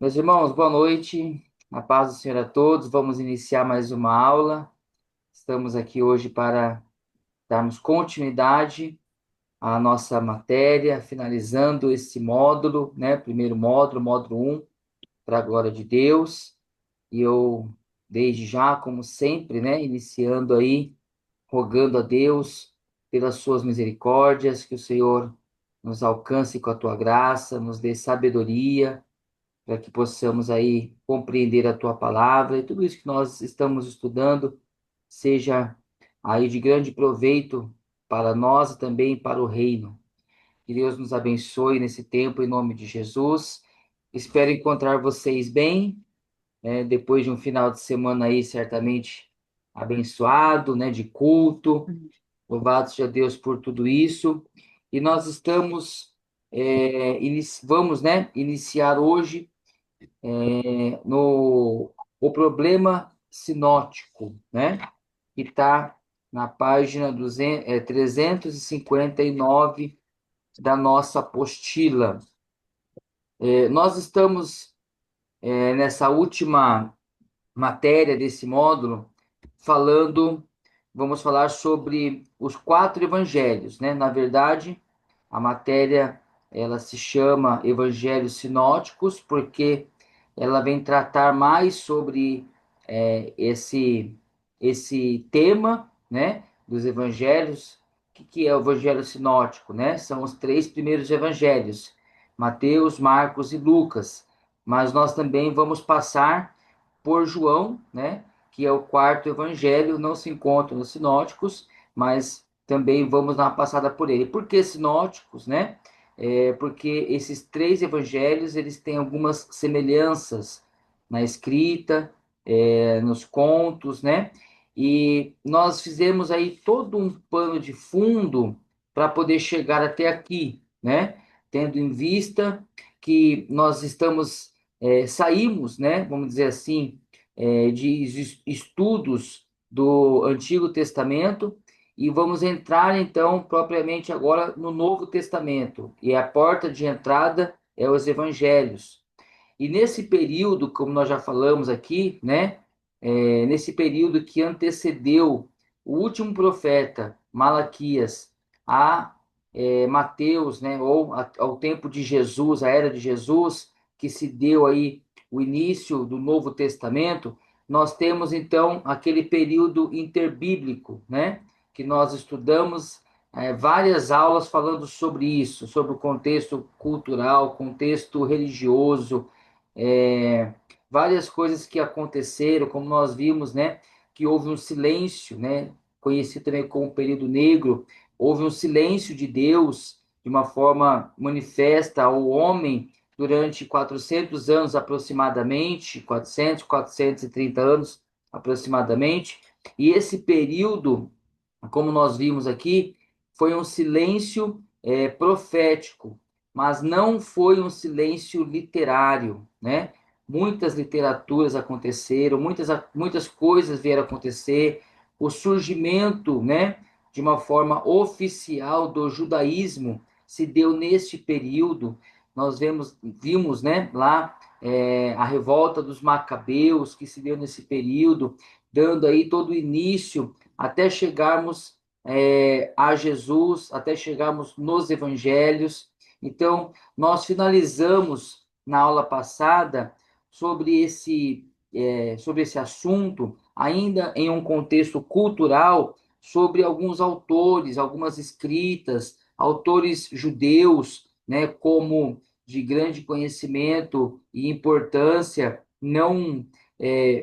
Meus irmãos, boa noite. A paz do Senhor a todos. Vamos iniciar mais uma aula. Estamos aqui hoje para darmos continuidade à nossa matéria, finalizando esse módulo, né? Primeiro módulo, módulo um, para a glória de Deus. E eu, desde já, como sempre, né? Iniciando aí, rogando a Deus pelas suas misericórdias, que o Senhor nos alcance com a tua graça, nos dê sabedoria para que possamos aí compreender a tua palavra e tudo isso que nós estamos estudando seja aí de grande proveito para nós e também para o reino. Que Deus nos abençoe nesse tempo em nome de Jesus. Espero encontrar vocês bem, né, depois de um final de semana aí certamente abençoado, né, de culto. Louvado seja Deus por tudo isso. E nós estamos, vamos, né, iniciar hoje no o problema sinótico, né? Que está na página 359 da nossa apostila. Nós estamos nessa última matéria desse módulo falando, vamos falar sobre os quatro evangelhos, né? Na verdade, a matéria ela se chama Evangelhos Sinóticos porque ela vem tratar mais sobre esse tema, né, dos evangelhos. Que é o evangelho sinótico, né? São os três primeiros evangelhos, Mateus, Marcos e Lucas. Mas nós também vamos passar por João, né, que é o quarto evangelho, não se encontra nos sinóticos, mas também vamos dar uma passada por ele. Por que sinóticos, né? Porque esses três evangelhos eles têm algumas semelhanças na escrita, nos contos, né? E nós fizemos aí todo um pano de fundo para poder chegar até aqui, né? Tendo em vista que nós saímos, né? Vamos dizer assim, de estudos do Antigo Testamento e vamos entrar então propriamente agora no Novo Testamento. E a porta de entrada é os Evangelhos. E nesse período, como nós já falamos aqui, né? Nesse período que antecedeu o último profeta, Malaquias, a Mateus, né? Ao tempo de Jesus, a era de Jesus, que se deu aí o início do Novo Testamento, nós temos então aquele período interbíblico, né? Que nós estudamos várias aulas falando sobre isso, sobre o contexto cultural, contexto religioso, é, várias coisas que aconteceram, como nós vimos, né, que houve um silêncio, né, conhecido também como período negro, houve um silêncio de Deus de uma forma manifesta ao homem durante 400 anos aproximadamente, 430 anos aproximadamente, e esse período, como nós vimos aqui, foi um silêncio profético, mas não foi um silêncio literário, né? Muitas literaturas aconteceram, muitas coisas vieram acontecer, o surgimento, né, de uma forma oficial do judaísmo se deu neste período. Nós vimos, né, lá a revolta dos macabeus que se deu nesse período, dando aí todo o início até chegarmos a Jesus, até chegarmos nos evangelhos. Então, nós finalizamos na aula passada sobre esse assunto, ainda em um contexto cultural, sobre alguns autores, algumas escritas, autores judeus, né, como de grande conhecimento e importância, não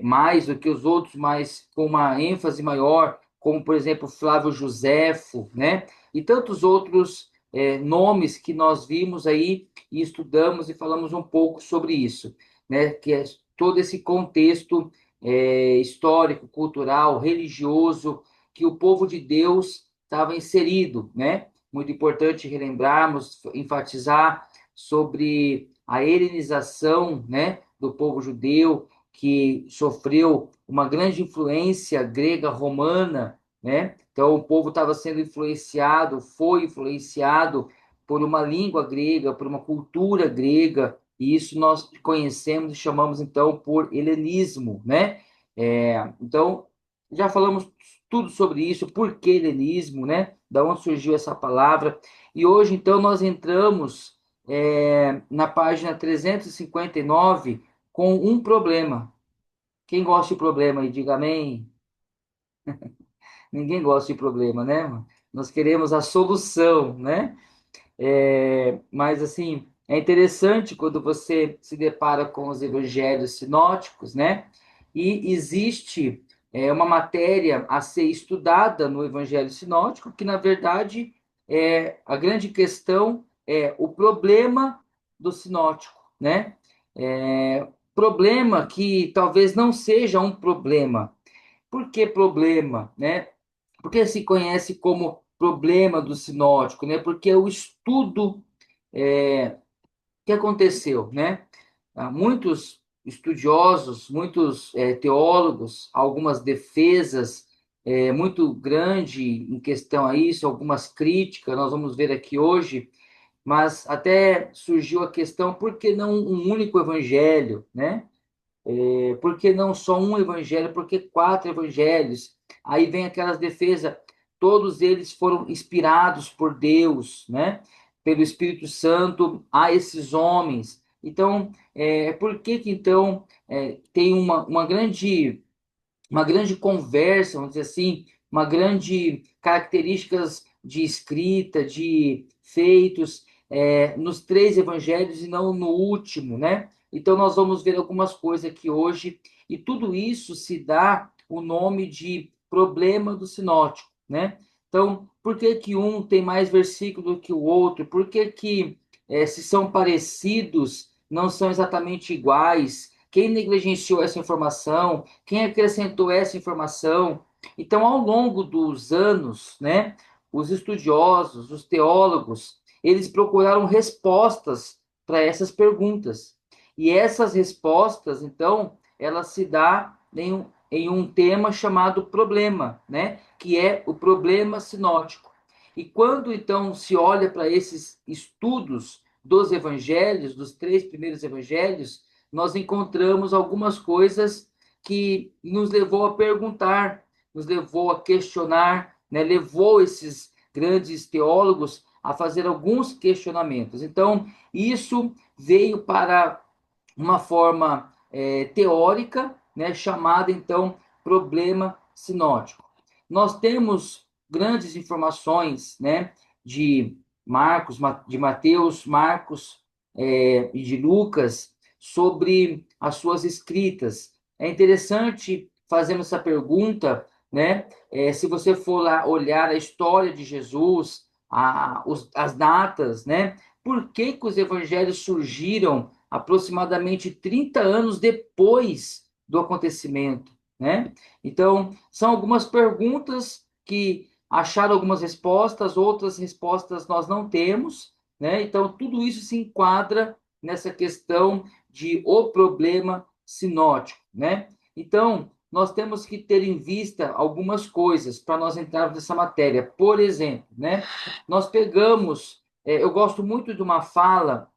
mais do que os outros, mas com uma ênfase maior, como, por exemplo, Flávio Josefo, né, e tantos outros nomes que nós vimos aí e estudamos e falamos um pouco sobre isso, né? Que é todo esse contexto histórico, cultural, religioso que o povo de Deus estava inserido, né? Muito importante relembrarmos, enfatizar sobre a helenização, né, do povo judeu que sofreu uma grande influência grega romana, né? Então o povo estava sendo influenciado, foi influenciado por uma língua grega, por uma cultura grega, e isso nós conhecemos e chamamos, então, por helenismo, né? Então, já falamos tudo sobre isso, por que helenismo, né? Da onde surgiu essa palavra, e hoje, então, nós entramos na página 359 com um problema. Quem gosta de problema aí, diga amém. Ninguém gosta de problema, né? Nós queremos a solução, né? Mas, assim, é interessante quando você se depara com os evangelhos sinóticos, né? E existe uma matéria a ser estudada no evangelho sinótico, que, na verdade, a grande questão é o problema do sinótico, né? Problema que talvez não seja um problema. Por que problema, né? Porque se conhece como problema do sinótico, né? Porque é o estudo que aconteceu, né? Muitos estudiosos, muitos teólogos, algumas defesas muito grande em questão a isso, algumas críticas, nós vamos ver aqui hoje, mas até surgiu a questão, por que não um único evangelho, né? Por que não só um evangelho? Por que quatro evangelhos? Aí vem aquelas defesas, todos eles foram inspirados por Deus, né? Pelo Espírito Santo a esses homens. Então, por que que então tem uma grande conversa, vamos dizer assim, uma grande características de escrita, de feitos, nos três evangelhos e não no último, né? Então, nós vamos ver algumas coisas aqui hoje, e tudo isso se dá o nome de problema do sinótico, né? Então, por que que um tem mais versículo do que o outro? Por que que, se são parecidos, não são exatamente iguais? Quem negligenciou essa informação? Quem acrescentou essa informação? Então, ao longo dos anos, né, os estudiosos, os teólogos, eles procuraram respostas para essas perguntas. E essas respostas, então, elas se dão em um tema chamado problema, né, que é o problema sinótico. E quando, então, se olha para esses estudos dos evangelhos, dos três primeiros evangelhos, nós encontramos algumas coisas que nos levou a perguntar, nos levou a questionar, né? Levou esses grandes teólogos a fazer alguns questionamentos. Então, isso veio para uma forma teórica, né? Chamada, então, problema sinótico. Nós temos grandes informações, né? De Marcos, de Mateus, Marcos e de Lucas, sobre as suas escritas. É interessante fazendo essa pergunta, né? Se você for lá olhar a história de Jesus, as datas, né? Por que que os evangelhos surgiram aproximadamente 30 anos depois do acontecimento, né? Então, são algumas perguntas que acharam algumas respostas, outras respostas nós não temos, né? Então, tudo isso se enquadra nessa questão de o problema sinótico, né? Então, nós temos que ter em vista algumas coisas para nós entrarmos nessa matéria. Por exemplo, né? Nós pegamos, eu gosto muito de uma fala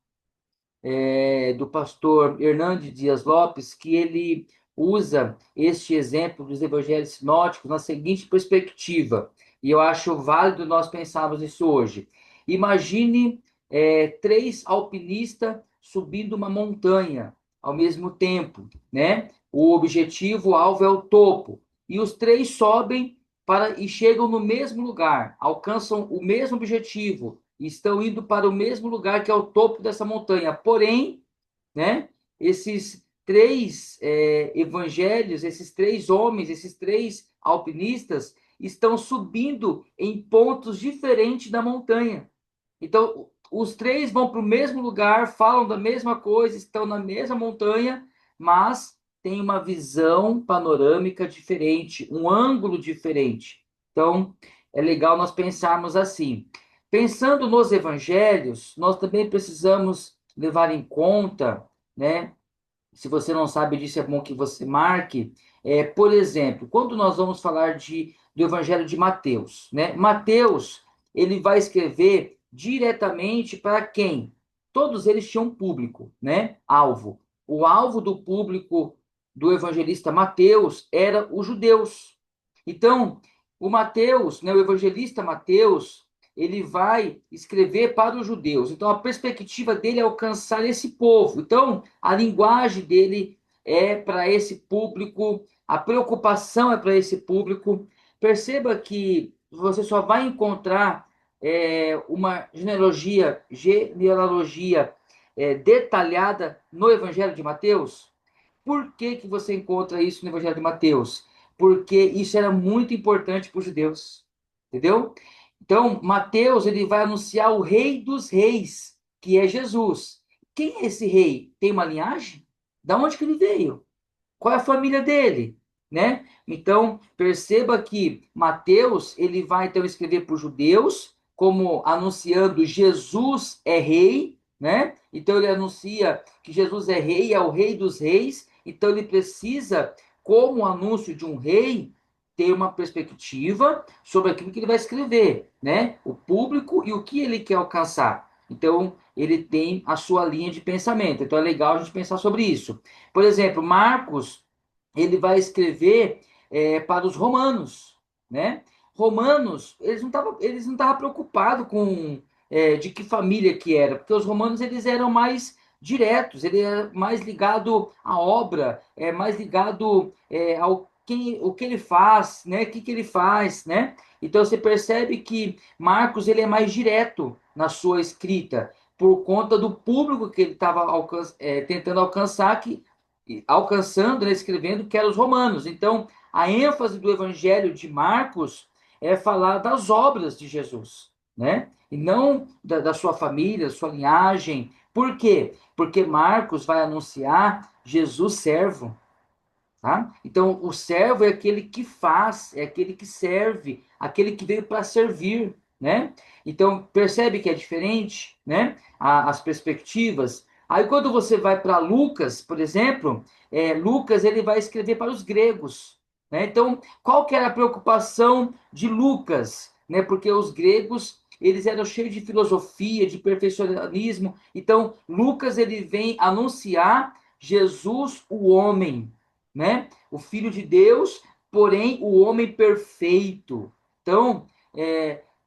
do pastor Hernandes Dias Lopes, que ele usa este exemplo dos evangelhos sinóticos na seguinte perspectiva, e eu acho válido nós pensarmos nisso hoje. Imagine três alpinistas subindo uma montanha ao mesmo tempo, né? O objetivo, o alvo é o topo, e os três sobem e chegam no mesmo lugar, alcançam o mesmo objetivo, estão indo para o mesmo lugar que é o topo dessa montanha. Porém, né, esses três evangelhos, esses três homens, esses três alpinistas estão subindo em pontos diferentes da montanha. Então, os três vão para o mesmo lugar, falam da mesma coisa, estão na mesma montanha, mas têm uma visão panorâmica diferente, um ângulo diferente. Então, é legal nós pensarmos assim. Pensando nos evangelhos, nós também precisamos levar em conta, né? Se você não sabe disso, é bom que você marque. Por exemplo, quando nós vamos falar do Evangelho de Mateus, né? Mateus, ele vai escrever diretamente para quem? todos eles tinham um público, né? Alvo. O alvo do público do evangelista Mateus era os judeus. Então, o Mateus, né, o evangelista Mateus, ele vai escrever para os judeus. Então, a perspectiva dele é alcançar esse povo. Então, a linguagem dele é para esse público, a preocupação é para esse público. Perceba que você só vai encontrar uma genealogia detalhada no Evangelho de Mateus. Por que, que você encontra isso no Evangelho de Mateus? Porque isso era muito importante para os judeus, entendeu? Então, Mateus ele vai anunciar o Rei dos Reis, que é Jesus. Quem é esse rei? Tem uma linhagem? Da onde que ele veio? Qual é a família dele? Né? Então, perceba que Mateus ele vai então escrever para os judeus, como anunciando Jesus é rei, né? Então ele anuncia que Jesus é rei, é o rei dos reis. Então ele precisa, como anúncio de um rei, ter uma perspectiva sobre aquilo que ele vai escrever, né? O público e o que ele quer alcançar. Então ele tem a sua linha de pensamento. Então é legal a gente pensar sobre isso. Por exemplo, Marcos, ele vai escrever para os romanos, né? Romanos, eles não estavam preocupados com de que família que era, porque os romanos eles eram mais diretos, ele é mais ligado à obra, é mais ligado ao o que ele faz, né? O que ele faz, né? Então você percebe que Marcos ele é mais direto na sua escrita, por conta do público que ele estava tentando alcançar, alcançando, né, escrevendo, que eram os romanos. Então, a ênfase do evangelho de Marcos é falar das obras de Jesus, né? E não da sua família, da sua linhagem. Por quê? Porque Marcos vai anunciar Jesus servo, tá? Então, o servo é aquele que faz, é aquele que serve, aquele que veio para servir, né? Então, percebe que é diferente, né? As perspectivas. Aí, quando você vai para Lucas, por exemplo, Lucas ele vai escrever para os gregos, né? Então, qual que era a preocupação de Lucas, né? Porque os gregos eles eram cheios de filosofia, de perfeccionismo. Então, Lucas ele vem anunciar Jesus, o homem, né? O Filho de Deus, porém o homem perfeito. Então,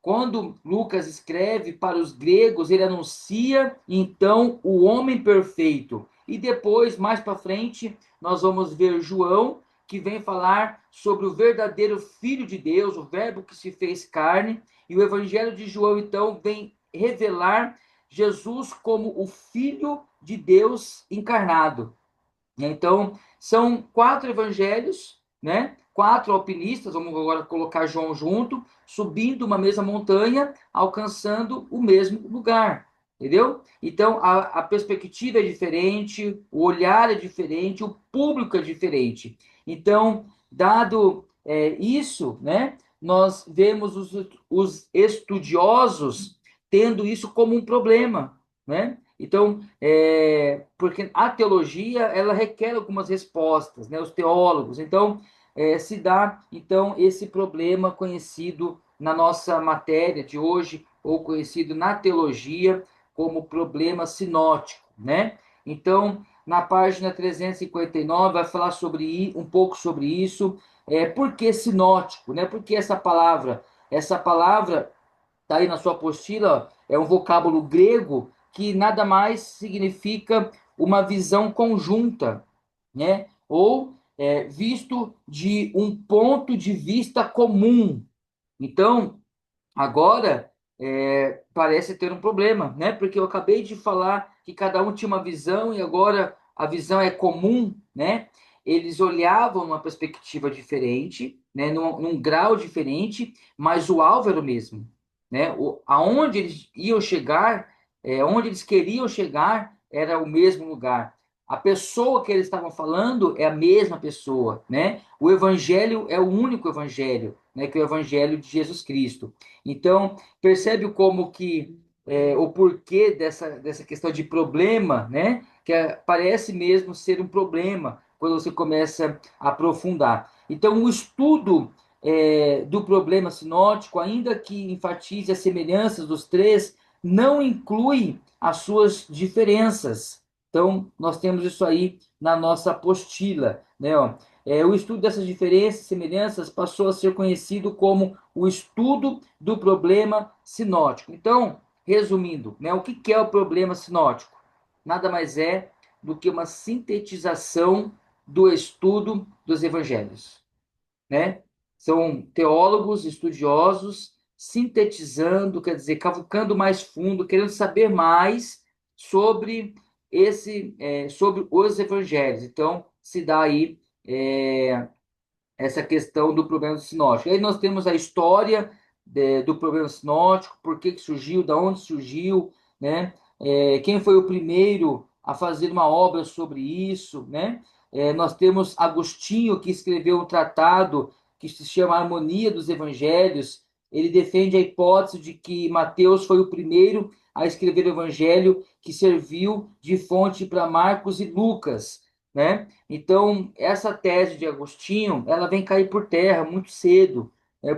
quando Lucas escreve para os gregos, ele anuncia então o homem perfeito. E depois, mais para frente, nós vamos ver João, que vem falar sobre o verdadeiro Filho de Deus, o Verbo que se fez carne. E o Evangelho de João, então, vem revelar Jesus como o Filho de Deus encarnado. Então, são 4 evangelhos, né? 4 alpinistas, vamos agora colocar João junto, subindo uma mesma montanha, alcançando o mesmo lugar, entendeu? Então, a perspectiva é diferente, o olhar é diferente, o público é diferente. Então, dado isso, né? Nós vemos os estudiosos tendo isso como um problema, né? Então, porque a teologia ela requer algumas respostas, né? Os teólogos. Então, se dá então esse problema conhecido na nossa matéria de hoje, ou conhecido na teologia como problema sinótico, né? Então, na página 359 vai falar um pouco sobre isso. Por que sinótico, né? Por que essa palavra? Essa palavra está aí na sua apostila, é um vocábulo grego que nada mais significa uma visão conjunta, né? Ou visto de um ponto de vista comum. Então, agora parece ter um problema, né? Porque eu acabei de falar que cada um tinha uma visão e agora a visão é comum, né? Eles olhavam numa perspectiva diferente, né? Num grau diferente, mas o alvo era o mesmo, né? Aonde eles iam chegar, onde eles queriam chegar, era o mesmo lugar. A pessoa que eles estavam falando é a mesma pessoa, né? O evangelho é o único evangelho, né? Que é o evangelho de Jesus Cristo. Então, percebe como que o porquê dessa questão de problema, né? Que parece mesmo ser um problema quando você começa a aprofundar. Então, o estudo do problema sinótico, ainda que enfatize as semelhanças dos três, não inclui as suas diferenças. Então, nós temos isso aí na nossa apostila, né? Ó. O estudo dessas diferenças e semelhanças passou a ser conhecido como o estudo do problema sinótico. Então, resumindo, né, o que é o problema sinótico? Nada mais é do que uma sintetização do estudo dos evangelhos, né? São teólogos, estudiosos, sintetizando, quer dizer, cavucando mais fundo, querendo saber mais sobre sobre os evangelhos. Então, se dá aí é, essa questão do problema sinótico. Aí nós temos a história do problema sinótico, por que surgiu, da onde surgiu, né? Quem foi o primeiro a fazer uma obra sobre isso, né? Nós temos Agostinho, que escreveu um tratado que se chama Harmonia dos Evangelhos. Ele defende a hipótese de que Mateus foi o primeiro a escrever o evangelho que serviu de fonte para Marcos e Lucas, né? Então, essa tese de Agostinho, ela vem cair por terra muito cedo,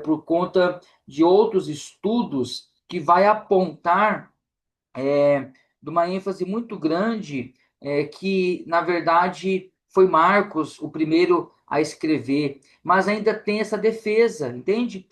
por conta de outros estudos que vai apontar de uma ênfase muito grande, que, na verdade, foi Marcos o primeiro a escrever, mas ainda tem essa defesa, entende?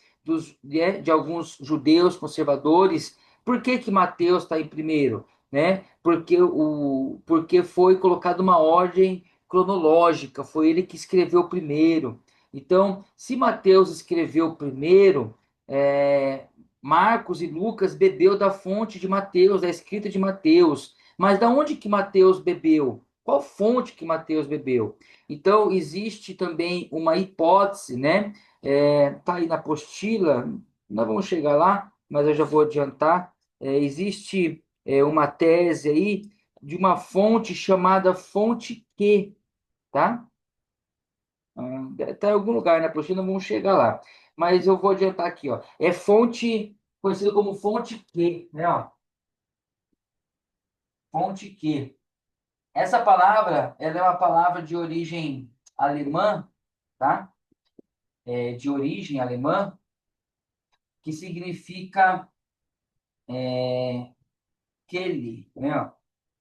De alguns judeus conservadores. Por que que Mateus está em primeiro? Né? Porque foi colocado uma ordem cronológica, foi ele que escreveu primeiro. Então, se Mateus escreveu primeiro, é, Marcos e Lucas bebeu da fonte de Mateus, da escrita de Mateus. Mas da onde que Mateus bebeu? Qual fonte que Mateus bebeu? Então, existe também uma hipótese, né? Tá aí na apostila, nós vamos chegar lá, mas eu já vou adiantar. Existe uma tese aí de uma fonte chamada fonte Q, tá? Está em algum lugar na apostila, não vamos chegar lá. Mas eu vou adiantar aqui, ó. É fonte, conhecida como fonte Q, né? Ó, fonte Q. Essa palavra, ela é uma palavra de origem alemã, tá? De origem alemã, que significa Quelle, né? Ó,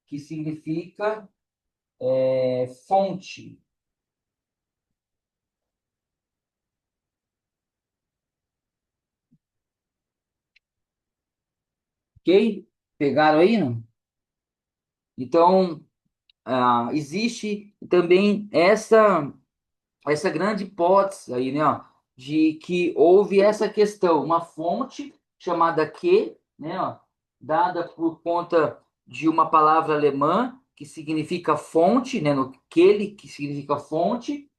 que significa fonte, ok? Pegaram aí, não? Então, existe também essa grande hipótese aí, né, ó, de que houve essa questão, uma fonte chamada que, né, ó, dada por conta de uma palavra alemã que significa fonte, né, no aquele que significa fonte,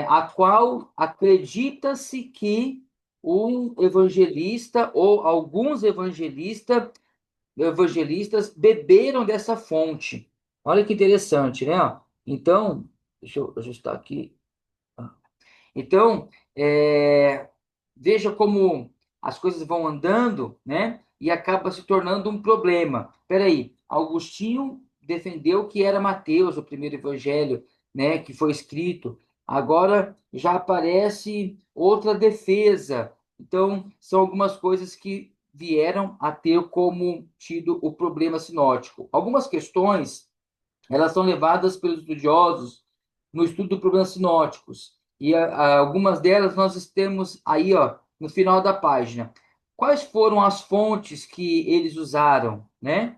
a qual acredita-se que um evangelista ou alguns evangelistas beberam dessa fonte. Olha que interessante, né? Ó. Então, deixa eu ajustar aqui. Então, veja como as coisas vão andando, né? E acaba se tornando um problema. Espera aí, Agostinho defendeu que era Mateus, o primeiro evangelho, né? Que foi escrito. Agora já aparece outra defesa. Então, são algumas coisas que vieram a ter como tido o problema sinótico. Algumas questões elas são levadas pelos estudiosos no estudo dos problemas sinóticos. E algumas delas nós temos aí, ó, no final da página. Quais foram as fontes que eles usaram, né?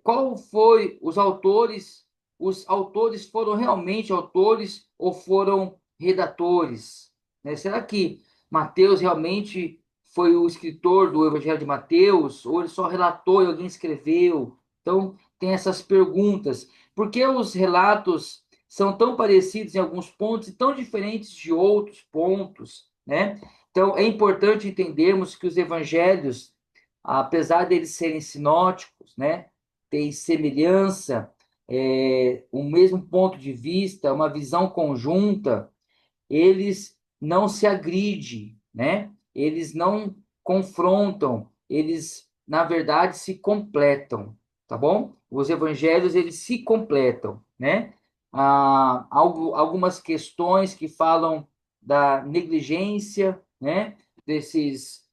Qual foi os autores? Os autores foram realmente autores ou foram redatores? Né? Será que Mateus realmente foi o escritor do Evangelho de Mateus? Ou ele só relatou e alguém escreveu? Então, tem essas perguntas. Por que os relatos são tão parecidos em alguns pontos e tão diferentes de outros pontos, né? Então, é importante entendermos que os evangelhos, apesar deles serem sinóticos, né, ter semelhança, o mesmo ponto de vista, uma visão conjunta, eles não se agridem, né? Eles não confrontam, eles, na verdade, se completam, tá bom? Os evangelhos, eles se completam, né? Algumas questões que falam da negligência, né? Desses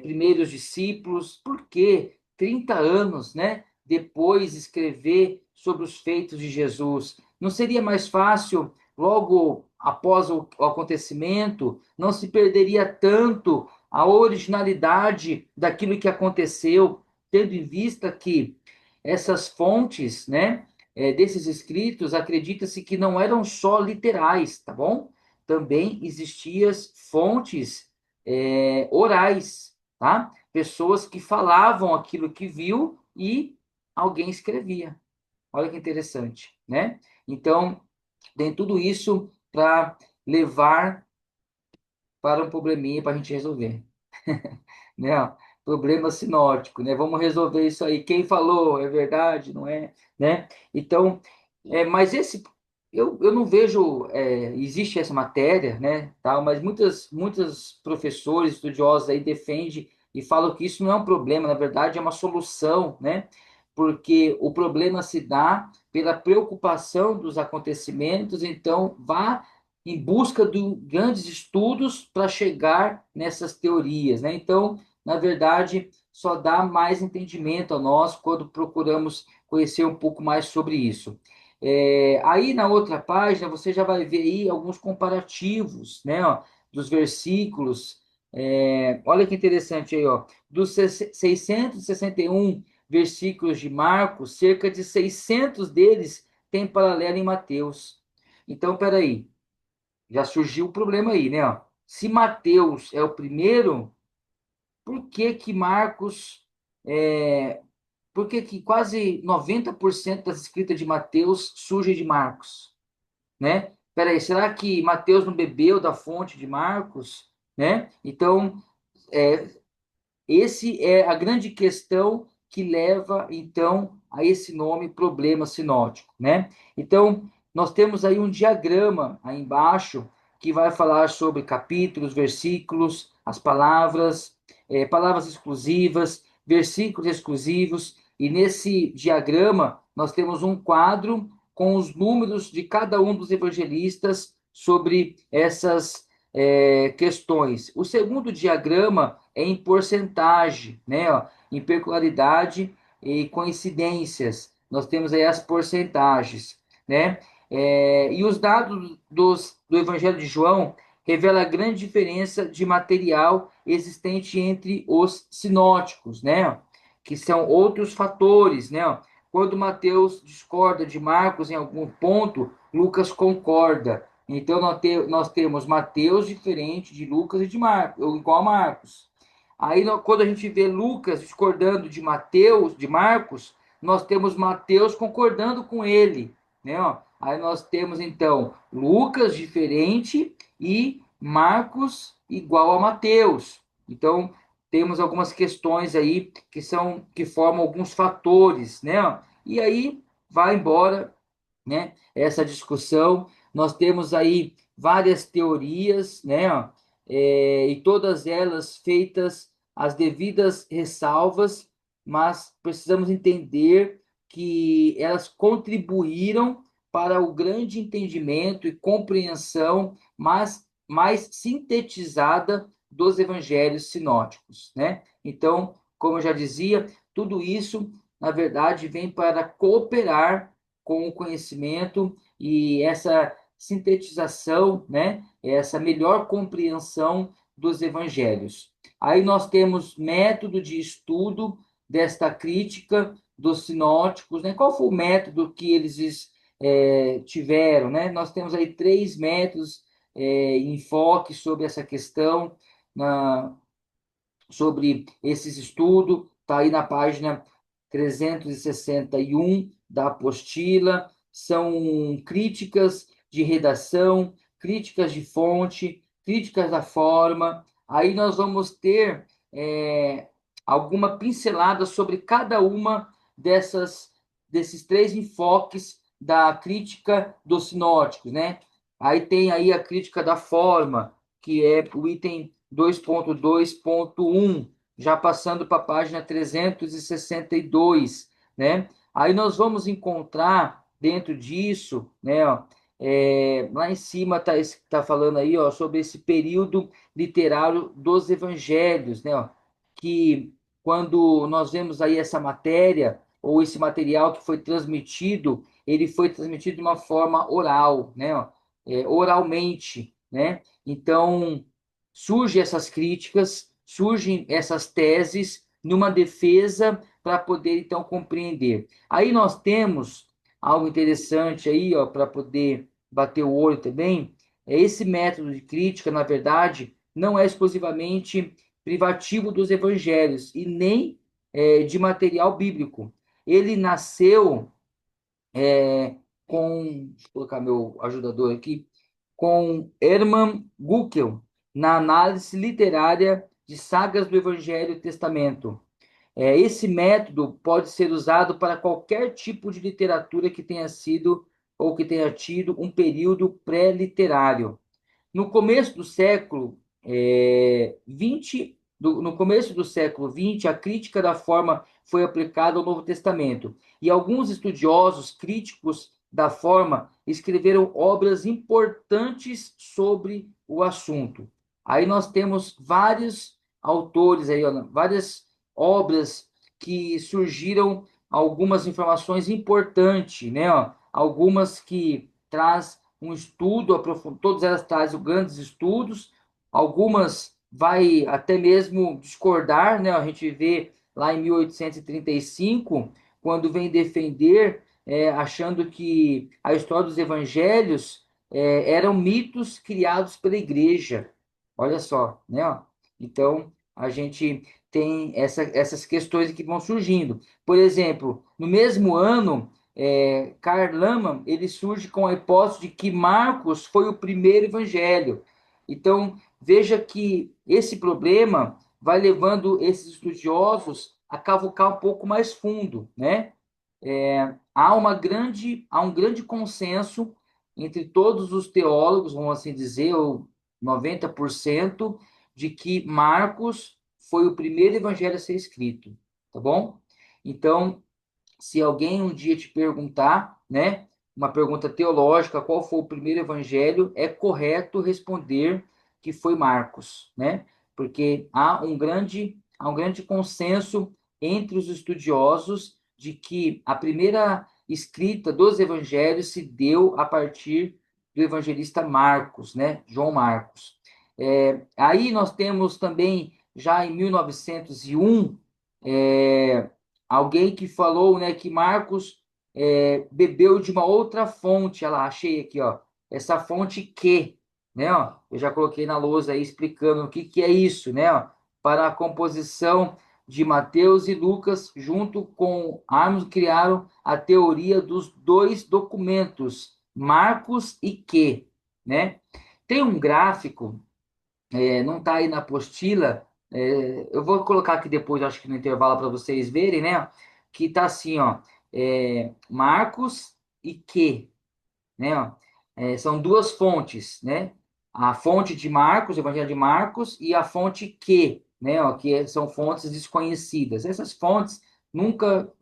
primeiros discípulos, por quê? 30 anos, né, depois escrever sobre os feitos de Jesus? Não seria mais fácil, logo após o acontecimento, não se perderia tanto a originalidade daquilo que aconteceu, tendo em vista que essas fontes, né, desses escritos, acredita-se que não eram só literais, tá bom? Também existiam fontes orais, tá? Pessoas que falavam aquilo que viu e alguém escrevia. Olha que interessante, né? Então, tem tudo isso para levar para um probleminha para a gente resolver, né? Problema sinótico, né? Vamos resolver isso aí. Quem falou é verdade, não é, né? Então, mas esse eu não vejo existe essa matéria, né? Tal, mas muitos professores estudiosos aí defendem e falam que isso não é um problema, na verdade é uma solução, né? Porque o problema se dá pela preocupação dos acontecimentos, então vá em busca de grandes estudos para chegar nessas teorias, né? Então, na verdade, só dá mais entendimento a nós quando procuramos conhecer um pouco mais sobre isso. Aí na outra página você já vai ver aí alguns comparativos, né, ó, dos versículos. Olha que interessante aí, ó, dos 661 versículos de Marcos, cerca de 600 deles tem paralelo em Mateus. Então, peraí, já surgiu o problema aí, né? Ó. Se Mateus é o primeiro, por que que Marcos, é, por que que quase 90% das escritas de Mateus surgem de Marcos, né? Peraí, será que Mateus não bebeu da fonte de Marcos, né? Então, é, esse é a grande questão que leva, então, a esse nome problema sinótico, né? Então, nós temos aí um diagrama aí embaixo que vai falar sobre capítulos, versículos, as palavras, palavras exclusivas, versículos exclusivos, e nesse diagrama nós temos um quadro com os números de cada um dos evangelistas sobre essas questões. O segundo diagrama é em porcentagem, né? Ó, em peculiaridade e coincidências. Nós temos aí as porcentagens, né? E os dados do Evangelho de João revelam a grande diferença de material existente entre os sinóticos, né? Que são outros fatores, né? Quando Mateus discorda de Marcos em algum ponto, Lucas concorda. Então, nós temos Mateus diferente de Lucas e de Marcos, ou igual a Marcos. Aí, quando a gente vê Lucas discordando de Mateus, de Marcos, nós temos Mateus concordando com ele, né? Ó. Aí nós temos, então, Lucas diferente e Marcos igual a Mateus. Então, temos algumas questões aí que formam alguns fatores, né? E aí vai embora, né? Essa discussão. Nós temos aí várias teorias, né? Ó, e todas elas feitas as devidas ressalvas, mas precisamos entender que elas contribuíram para o grande entendimento e compreensão mais sintetizada dos evangelhos sinóticos, né? Então, como eu já dizia, tudo isso, na verdade, vem para cooperar com o conhecimento e essa sintetização, né? Essa melhor compreensão dos evangelhos. Aí nós temos método de estudo desta crítica dos sinóticos, né? Qual foi o método que eles tiveram, né? Nós temos aí três métodos, enfoque sobre essa questão, sobre esses estudos, está aí na página 361 da apostila, são críticas de redação, críticas de fonte, críticas da forma. Aí nós vamos ter alguma pincelada sobre cada uma desses três enfoques da crítica dos sinóticos, né? Aí tem aí a crítica da forma, que é o item 2.2.1, já passando para a página 362, né? Aí nós vamos encontrar dentro disso, né, ó, lá em cima tá falando aí, sobre esse período literário dos evangelhos, né, ó, que quando nós vemos aí essa matéria ou esse material que foi transmitido, ele foi transmitido de uma forma oral, né? Oralmente, né? Então, surgem essas críticas, surgem essas teses numa defesa para poder, então, compreender. Aí nós temos algo interessante aí, ó, para poder bater o olho também, esse método de crítica, na verdade, não é exclusivamente privativo dos evangelhos e nem de material bíblico. Ele nasceu deixa eu colocar meu ajudador aqui, com Hermann Guckel, na análise literária de sagas do Evangelho e Testamento. Esse método pode ser usado para qualquer tipo de literatura que tenha sido ou que tenha tido um período pré-literário. No começo do século XX, no começo do século XX, a crítica da forma foi aplicada ao Novo Testamento. E alguns estudiosos críticos da forma escreveram obras importantes sobre o assunto. Aí nós temos vários autores, aí, ó, várias obras que surgiram, algumas informações importantes, né? Ó, algumas que traz um estudo aprofundado, todas elas trazem grandes estudos, algumas vai até mesmo discordar, né? A gente vê lá em 1835, quando vem defender, achando que a história dos evangelhos eram mitos criados pela igreja. Olha só, né? Então, a gente tem essas questões que vão surgindo. Por exemplo, no mesmo ano, Karl Rahmann, ele surge com a hipótese de que Marcos foi o primeiro evangelho. Então, veja que esse problema vai levando esses estudiosos a cavucar um pouco mais fundo, né? Há um grande consenso entre todos os teólogos, vamos assim dizer, ou 90%, de que Marcos foi o primeiro evangelho a ser escrito, tá bom? Então, se alguém um dia te perguntar, né, uma pergunta teológica, qual foi o primeiro evangelho, é correto responder que foi Marcos, né? Porque há um grande consenso entre os estudiosos de que a primeira escrita dos evangelhos se deu a partir do evangelista Marcos, né? João Marcos. Aí nós temos também, já em 1901, alguém que falou, né, que Marcos bebeu de uma outra fonte. Olha lá, achei aqui, ó, essa fonte que, né, ó, eu já coloquei na lousa aí explicando o que que é isso, né, ó, para a composição de Mateus e Lucas, junto com Armos, criaram a teoria dos dois documentos, Marcos e que, né? Tem um gráfico, não está aí na apostila, eu vou colocar aqui depois, acho que no intervalo para vocês verem, né? Que está assim, ó, Marcos e que, né? Ó, são duas fontes, né? A fonte de Marcos, o Evangelho de Marcos, e a fonte que, né? Ó, que são fontes desconhecidas. Essas fontes nunca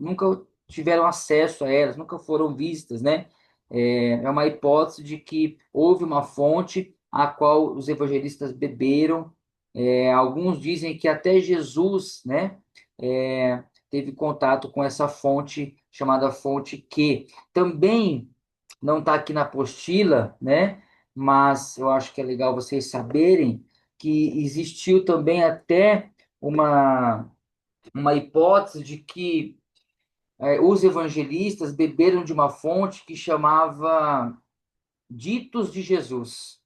tiveram acesso a elas, nunca foram vistas, né? É uma hipótese de que houve uma fonte a qual os evangelistas beberam. Alguns dizem que até Jesus, né? Teve contato com essa fonte chamada fonte que. Também não está aqui na apostila, né? Mas eu acho que é legal vocês saberem que existiu também até uma, uma hipótese de que os evangelistas beberam de uma fonte que chamava Ditos de Jesus,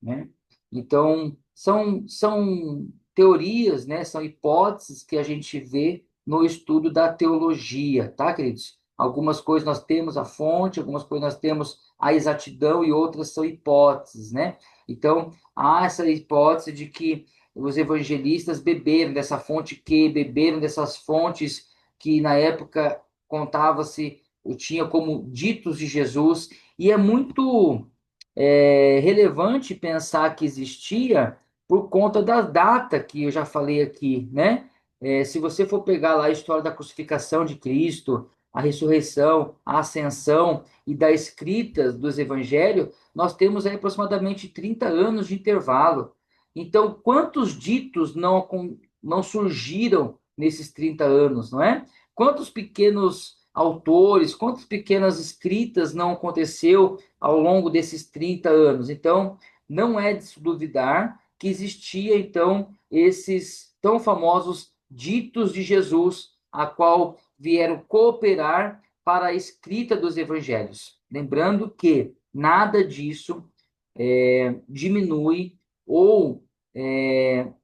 né? Então, são teorias, né? São hipóteses que a gente vê no estudo da teologia, tá, queridos? Algumas coisas nós temos a fonte, algumas coisas nós temos a exatidão e outras são hipóteses, né? Então, há essa hipótese de que os evangelistas beberam dessa fonte que beberam dessas fontes que na época contava-se, ou tinha como ditos de Jesus, e é muito relevante pensar que existia por conta da data que eu já falei aqui, né? Se você for pegar lá a história da crucificação de Cristo, a ressurreição, a ascensão e da escrita dos evangelhos, nós temos aí aproximadamente 30 anos de intervalo. Então, quantos ditos não surgiram nesses 30 anos, não é? Quantos pequenos autores, quantas pequenas escritas não aconteceu ao longo desses 30 anos? Então, não é de se duvidar que existia, então, esses tão famosos ditos de Jesus, a qual vieram cooperar para a escrita dos evangelhos. Lembrando que nada disso diminui ou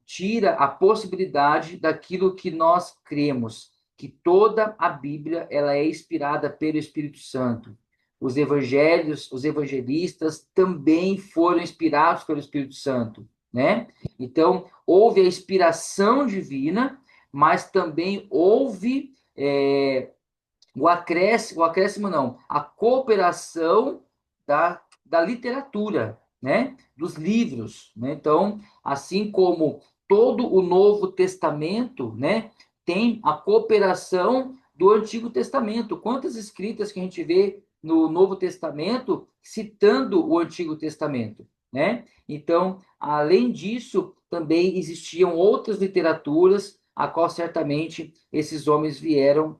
tira a possibilidade daquilo que nós cremos, que toda a Bíblia ela é inspirada pelo Espírito Santo. Os evangelhos, os evangelistas também foram inspirados pelo Espírito Santo, né? Então, houve a inspiração divina, mas também houve o acréscimo não, a cooperação da literatura, né? Dos livros, né? Então, assim como todo o Novo Testamento, né, tem a cooperação do Antigo Testamento. Quantas escritas que a gente vê no Novo Testamento citando o Antigo Testamento, né? Então, além disso, também existiam outras literaturas a qual certamente esses homens vieram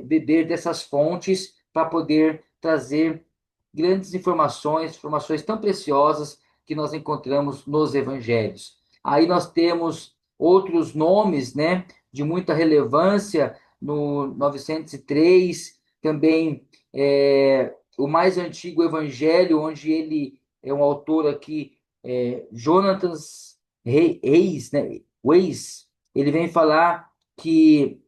beber dessas fontes para poder trazer grandes informações, informações tão preciosas que nós encontramos nos evangelhos. Aí nós temos outros nomes, né, de muita relevância no 903, também o mais antigo evangelho, onde ele é um autor aqui, Jonathan Reis, né, Weiss, ele vem falar que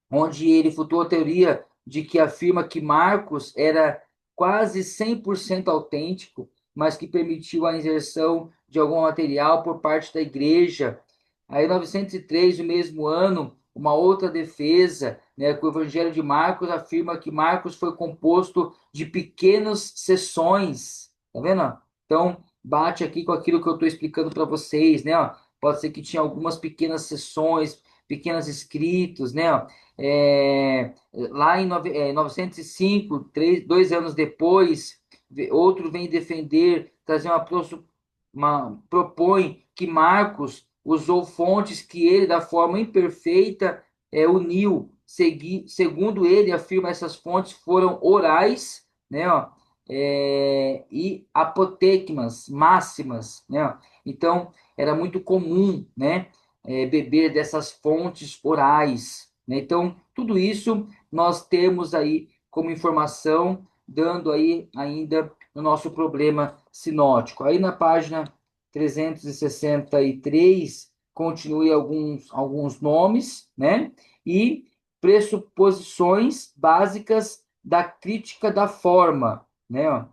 onde ele futou a teoria de que afirma que Marcos era quase 100% autêntico, mas que permitiu a inserção de algum material por parte da igreja. Aí, em 903, o mesmo ano, uma outra defesa, né, que o Evangelho de Marcos afirma que Marcos foi composto de pequenas seções. Tá vendo? Então, bate aqui com aquilo que eu estou explicando para vocês, né? Pode ser que tinha algumas pequenas seções, pequenos escritos, né? Lá em 905, 2 anos depois, outro vem defender, trazer propõe que Marcos usou fontes que ele, da forma imperfeita, uniu. Segundo ele, afirma essas fontes foram orais, né, e apotegmas, máximas, né? Então, era muito comum, né, beber dessas fontes orais, né? Então, tudo isso nós temos aí como informação, dando aí ainda no nosso problema sinótico. Aí na página 363, continue alguns nomes, né? E pressuposições básicas da crítica da forma, né?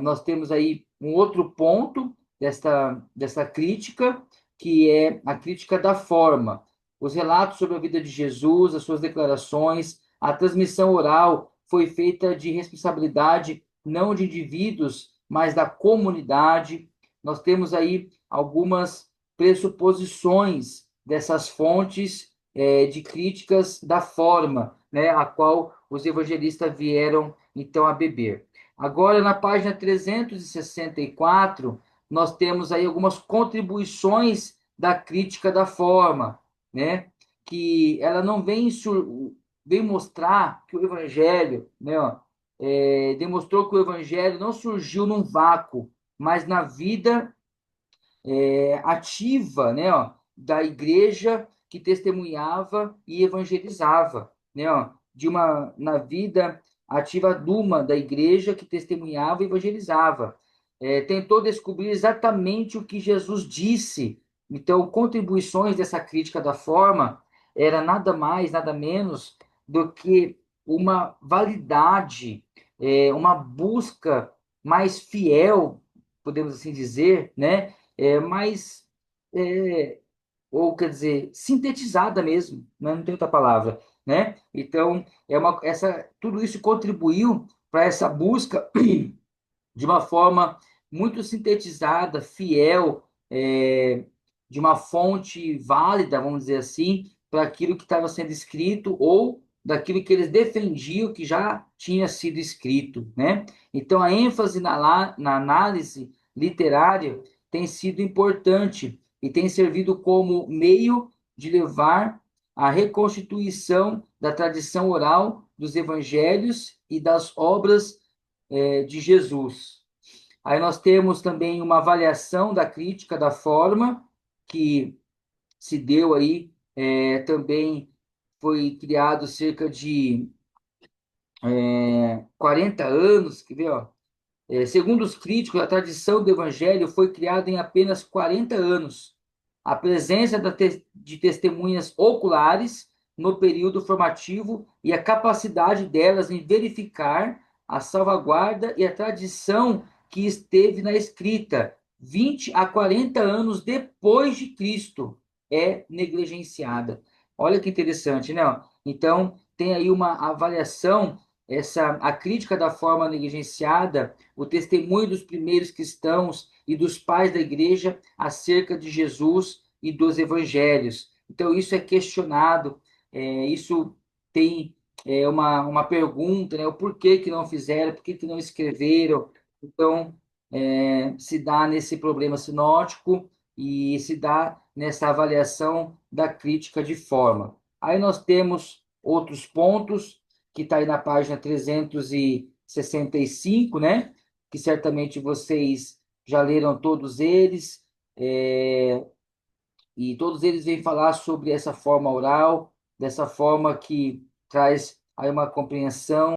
Nós temos aí um outro ponto dessa crítica, que é a crítica da forma. Os relatos sobre a vida de Jesus, as suas declarações, a transmissão oral foi feita de responsabilidade não de indivíduos, mas da comunidade. Nós temos aí algumas pressuposições dessas fontes de críticas da forma, né, a qual os evangelistas vieram então a beber. Agora, na página 364, nós temos aí algumas contribuições da crítica da forma, né? Que ela não vem mostrar que o evangelho, né, demonstrou que o evangelho não surgiu num vácuo, mas na vida ativa, né, da igreja que testemunhava e evangelizava, né, na vida ativa Duma da igreja que testemunhava e evangelizava. Tentou descobrir exatamente o que Jesus disse. Então, contribuições dessa crítica da forma era nada mais, nada menos do que uma validade, uma busca mais fiel, podemos assim dizer, né? Mais, é, ou quer dizer, sintetizada mesmo, né? Não tem outra palavra, né? Então, tudo isso contribuiu para essa busca de uma forma muito sintetizada, fiel, de uma fonte válida, vamos dizer assim, para aquilo que estava sendo escrito ou daquilo que eles defendiam que já tinha sido escrito, né? Então, a ênfase na análise literária tem sido importante e tem servido como meio de levar a reconstituição da tradição oral dos evangelhos e das obras de Jesus. Aí nós temos também uma avaliação da crítica da forma que se deu aí, também foi criado cerca de 40 anos, quer ver, ó? Segundo os críticos, a tradição do evangelho foi criada em apenas 40 anos. A presença de testemunhas oculares no período formativo e a capacidade delas em verificar a salvaguarda e a tradição que esteve na escrita 20 a 40 anos depois de Cristo é negligenciada. Olha que interessante, né? Então, tem aí uma avaliação, a crítica da forma negligenciada, o testemunho dos primeiros cristãos e dos pais da igreja acerca de Jesus e dos evangelhos. Então, isso é questionado, isso tem uma pergunta, né? O porquê que não fizeram, por que não escreveram. Então, se dá nesse problema sinótico e se dá nessa avaliação da crítica de forma. Aí nós temos outros pontos, que está aí na página 365, né? Que certamente vocês já leram todos eles, e todos eles vêm falar sobre essa forma oral, dessa forma que traz aí uma compreensão